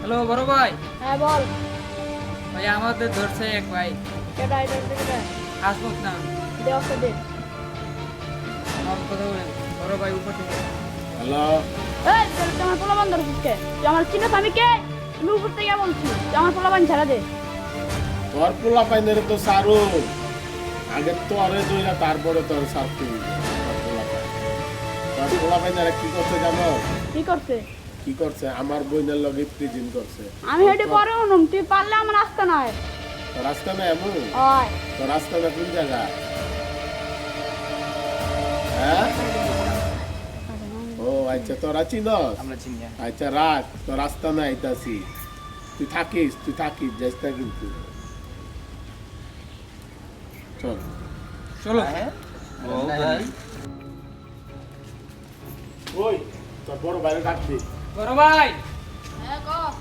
Hello বড় ভাই। হ্যাঁ বল। ভাই আমাদের ধরছে এক ভাই। কেডা এটা কেডা? আসবো না। দে ওকে দে। আমার কথা বলেন বড় ভাই উপর থেকে। হ্যালো এই তোর আমার পোলা বান ধরছিস কে? তুই আমার চিনিস আমি কে? তুমি উপর থেকে বলছি তুই আমার পোলা বান ছেড়ে দে। তোর পোলা পাইনের তো সারু আগে তো আরে দইরা তারপরে তোর সারতু তোর পোলা পাইনের কি করছে জানো? কি করছে? কি করছে আমার বইনের লগে প্রিজিন করছে। আমি হেডে পরে উনুম তুই পারলে আমার রাস্তা নাই। তোর রাস্তা না এমন ওই তোর রাস্তা না কোন জায়গা? হ্যাঁ ও আচ্ছা তোরা চিনস? আমরা চিনি না। আচ্ছা রাখ তোর রাস্তা না আইতাছি তুই থাকিস যাস না কিন্তু চল চলো। ওই তোর বড় বাইরে ডাকবি বড় ভাই। হ্যাঁ ক